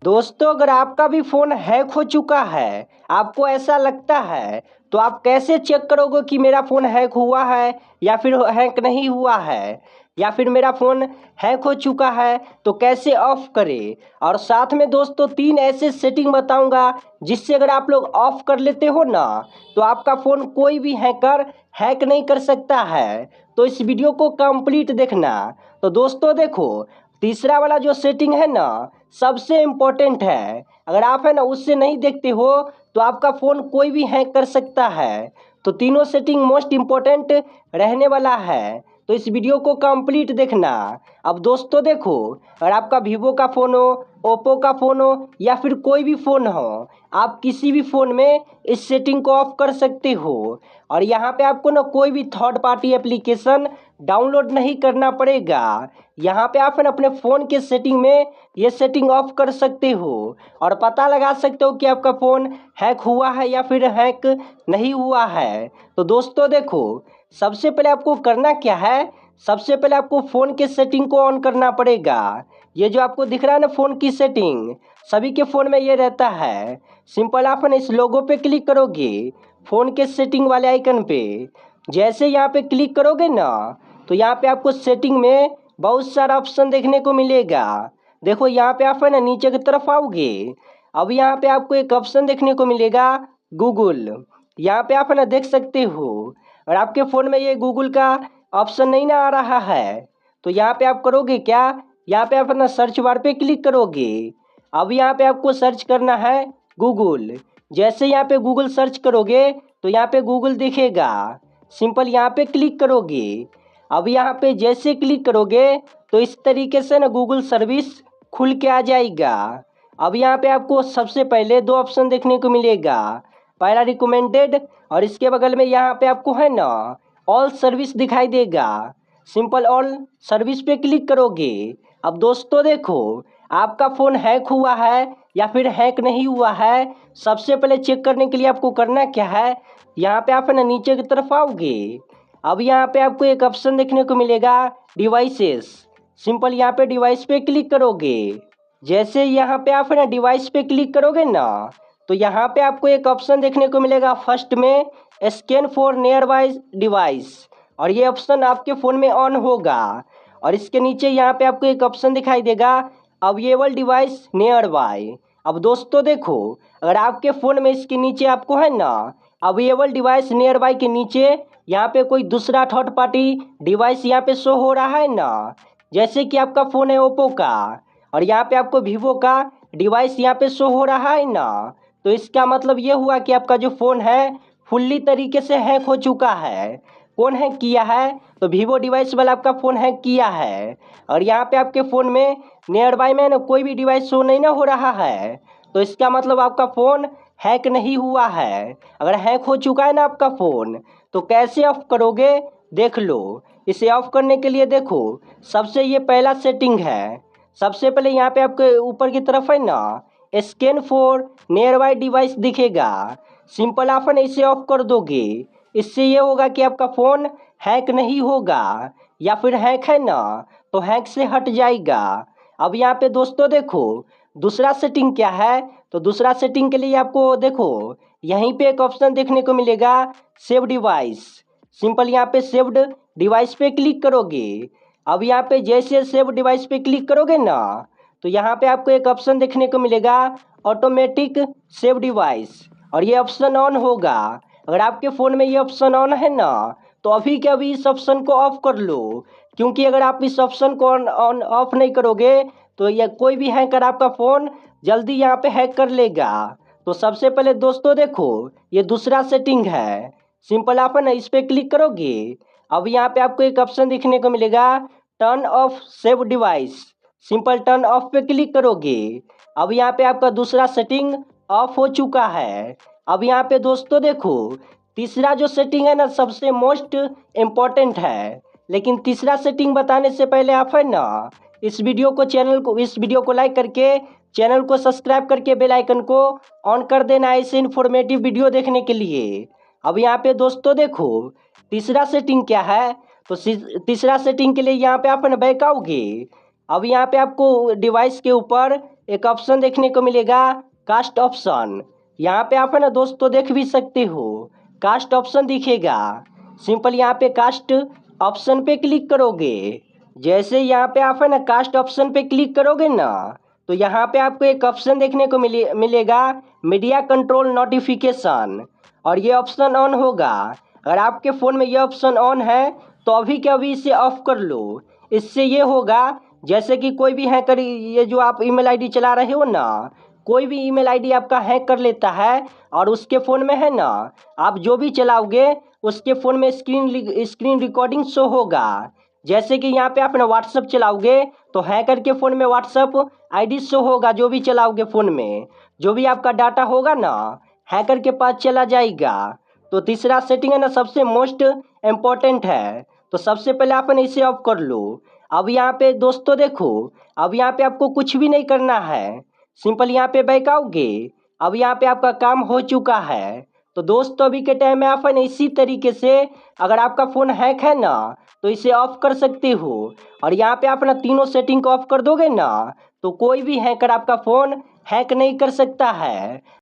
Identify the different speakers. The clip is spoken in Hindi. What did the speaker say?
Speaker 1: दोस्तों, अगर आपका भी फ़ोन हैक हो चुका है, आपको ऐसा लगता है, तो आप कैसे चेक करोगे कि मेरा फ़ोन हैक हुआ है या फिर हैक नहीं हुआ है? या फिर मेरा फ़ोन हैक हो चुका है, तो कैसे ऑफ़ करें? और साथ में दोस्तों 3 ऐसे सेटिंग बताऊँगा, जिससे अगर आप लोग ऑफ़ कर लेते हो ना, तो आपका फ़ोन कोई भी हैकर हैक नहीं कर सकता है। तो इस वीडियो को कंप्लीट देखना। तो दोस्तों देखो, तीसरा वाला जो सेटिंग है ना, सबसे इम्पोर्टेंट है। अगर आप है ना उससे नहीं देखते हो, तो आपका फ़ोन कोई भी हैक कर सकता है। तो तीनों सेटिंग मोस्ट इम्पोर्टेंट रहने वाला है, तो इस वीडियो को कंप्लीट देखना। अब दोस्तों देखो, अगर आपका वीवो का फ़ोन हो, ओप्पो का फ़ोन हो या फिर कोई भी फ़ोन हो, आप किसी भी फ़ोन में इस सेटिंग को ऑफ कर सकते हो। और यहाँ पे आपको ना कोई भी थर्ड पार्टी एप्लीकेशन डाउनलोड नहीं करना पड़ेगा। यहाँ पे आप है ना अपने फ़ोन के सेटिंग में ये सेटिंग ऑफ कर सकते हो और पता लगा सकते हो कि आपका फ़ोन हैक हुआ है या फिर हैक नहीं हुआ है। तो दोस्तों देखो, सबसे पहले आपको करना क्या है, सबसे पहले आपको फ़ोन के सेटिंग को ऑन करना पड़ेगा। ये जो आपको दिख रहा है ना फ़ोन की सेटिंग, सभी के फ़ोन में ये रहता है। सिंपल आप है ना इस लोगो पे क्लिक करोगे, फ़ोन के सेटिंग वाले आइकन पे। जैसे यहाँ पे क्लिक करोगे ना, तो यहाँ पे आपको सेटिंग में बहुत सारा ऑप्शन देखने को मिलेगा। देखो यहाँ पे आप है ना नीचे की तरफ आओगे, अब यहाँ पे आपको एक ऑप्शन देखने को मिलेगा गूगल। यहाँ पे आप है ना देख सकते हो, और आपके फ़ोन में ये गूगल का ऑप्शन नहीं ना आ रहा है, तो यहाँ पे आप करोगे क्या, यहाँ पे आप है ना सर्च बार पे क्लिक करोगे। अब यहाँ पे आपको सर्च करना है गूगल। जैसे यहाँ पे गूगल सर्च करोगे, तो यहाँ पे गूगल दिखेगा। सिंपल यहाँ पे क्लिक करोगे। अब यहाँ पे जैसे क्लिक करोगे, तो इस तरीके से ना गूगल सर्विस खुल के आ जाएगा। अब यहाँ पे आपको सबसे पहले 2 ऑप्शन देखने को मिलेगा, पहला रिकमेंडेड और इसके बगल में यहाँ पे आपको है ना ऑल सर्विस दिखाई देगा। सिंपल ऑल सर्विस पे क्लिक करोगे। अब दोस्तों देखो, आपका फ़ोन हैक हुआ है या फिर हैक नहीं हुआ है, सबसे पहले चेक करने के लिए आपको करना क्या है, यहाँ पे आप है ना नीचे की तरफ आओगे। अब यहाँ पे आपको एक ऑप्शन देखने को मिलेगा डिवाइसेस। सिंपल यहाँ पे डिवाइस पे क्लिक करोगे। जैसे यहाँ पे आप है ना डिवाइस पे क्लिक करोगे ना, तो यहाँ पे आपको एक ऑप्शन देखने को मिलेगा फर्स्ट में scan for near by device, और ये ऑप्शन आपके फ़ोन में ऑन होगा। और इसके नीचे यहाँ पे आपको एक ऑप्शन दिखाई देगा अवेलेबल डिवाइस नियर बाय। अब दोस्तों देखो, अगर आपके फ़ोन में इसके नीचे आपको है ना अवेलेबल डिवाइस नियर बाय के नीचे यहाँ पे कोई दूसरा थर्ड पार्टी डिवाइस यहाँ पे शो हो रहा है ना, जैसे कि आपका फ़ोन है ओप्पो का और यहाँ पे आपको वीवो का डिवाइस यहाँ पे शो हो रहा है ना, तो इसका मतलब ये हुआ कि आपका जो फ़ोन है फुल्ली तरीके से हैक हो चुका है। कौन हैक किया है, तो वीवो डिवाइस वाला आपका फ़ोन हैक किया है। और यहाँ पे आपके फ़ोन में नियर बाय में ना कोई भी डिवाइस शो नहीं ना हो रहा है, तो इसका मतलब आपका फ़ोन हैक नहीं हुआ है। अगर हैक हो चुका है ना आपका फ़ोन, तो कैसे ऑफ करोगे देख लो। इसे ऑफ करने के लिए देखो, सबसे ये पहला सेटिंग है। सबसे पहले यहाँ पे आपके ऊपर की तरफ है ना scan for near by device दिखेगा। सिंपल आप है ना इसे ऑफ कर दोगे। इससे ये होगा कि आपका फ़ोन हैक नहीं होगा, या फिर हैक है ना तो हैक से हट जाएगा। अब यहाँ पे दोस्तों देखो, दूसरा सेटिंग क्या है, तो दूसरा सेटिंग के लिए आपको देखो यहीं पे एक ऑप्शन देखने को मिलेगा सेव डिवाइस। सिंपल यहाँ पे सेव्ड डिवाइस पे क्लिक करोगे। अब यहाँ पे जैसे सेव डिवाइस पे क्लिक करोगे ना, तो यहाँ पे आपको एक ऑप्शन देखने को मिलेगा ऑटोमेटिक सेव डिवाइस, और ये ऑप्शन ऑन होगा। अगर आपके फ़ोन में ये ऑप्शन ऑन है ना, तो अभी के अभी इस ऑप्शन को ऑफ कर लो, क्योंकि अगर आप इस ऑप्शन को ऑन ऑफ नहीं करोगे, तो ये कोई भी हैकर आपका फ़ोन जल्दी यहाँ पे हैक कर लेगा। तो सबसे पहले दोस्तों देखो, ये दूसरा सेटिंग है। सिंपल आप है ना इस पर क्लिक करोगे। अब यहाँ पे आपको एक ऑप्शन दिखने को मिलेगा turn off save device. Simple turn off पे क्लिक करोगे। अब यहाँ पे आपका दूसरा सेटिंग ऑफ हो चुका है। अब यहाँ पे दोस्तों देखो, तीसरा जो सेटिंग है ना सबसे मोस्ट इम्पॉर्टेंट है। लेकिन तीसरा सेटिंग बताने से पहले आप है ना इस वीडियो को लाइक करके चैनल को सब्सक्राइब करके बेल आइकन को ऑन कर देना है ऐसे इन्फॉर्मेटिव वीडियो देखने के लिए। अब यहाँ पे दोस्तों देखो, तीसरा सेटिंग क्या है, तो तीसरा सेटिंग के लिए यहाँ पे आप है ना बैक आओगे। अब यहाँ पे आपको डिवाइस के ऊपर एक ऑप्शन देखने को मिलेगा कास्ट ऑप्शन। यहाँ पे आप है ना दोस्तों देख भी सकते हो, कास्ट ऑप्शन दिखेगा। सिंपल यहाँ पे कास्ट ऑप्शन पे क्लिक करोगे। जैसे यहाँ पे आप है ना कास्ट ऑप्शन पे क्लिक करोगे ना, तो यहाँ पे आपको एक ऑप्शन देखने को मिलेगा मीडिया कंट्रोल नोटिफिकेशन, और ये ऑप्शन ऑन होगा। अगर आपके फ़ोन में ये ऑप्शन ऑन है तो अभी के अभी इसे ऑफ कर लो। इससे ये होगा, जैसे कि कोई भी हैकर, ये जो आप ईमेल आईडी चला रहे हो ना, कोई भी ईमेल आईडी आपका हैक कर लेता है और उसके फ़ोन में है ना, आप जो भी चलाओगे उसके फ़ोन में स्क्रीन रिकॉर्डिंग शो होगा। जैसे कि यहाँ पे आप ना व्हाट्सअप चलाओगे तो हैकर के फ़ोन में व्हाट्सअप आईडी शो होगा। जो भी चलाओगे फ़ोन में, जो भी आपका डाटा होगा ना, हैकर के पास चला जाएगा। तो तीसरा सेटिंग है ना सबसे मोस्ट इम्पॉर्टेंट है। तो सबसे पहले आप ना इसे ऑफ कर लो। अब यहाँ पे दोस्तों देखो, अब यहाँ पे आपको कुछ भी नहीं करना है। सिंपल यहाँ पे बैक आओगे। अब यहाँ पे आपका काम हो चुका है। तो दोस्तों अभी के टाइम में आप है ना इसी तरीके से, अगर आपका फ़ोन हैक है ना, तो इसे ऑफ कर सकते हो। और यहाँ पे आप ना तीनों सेटिंग को ऑफ कर दोगे ना, तो कोई भी हैकर आपका फ़ोन हैक नहीं कर सकता है।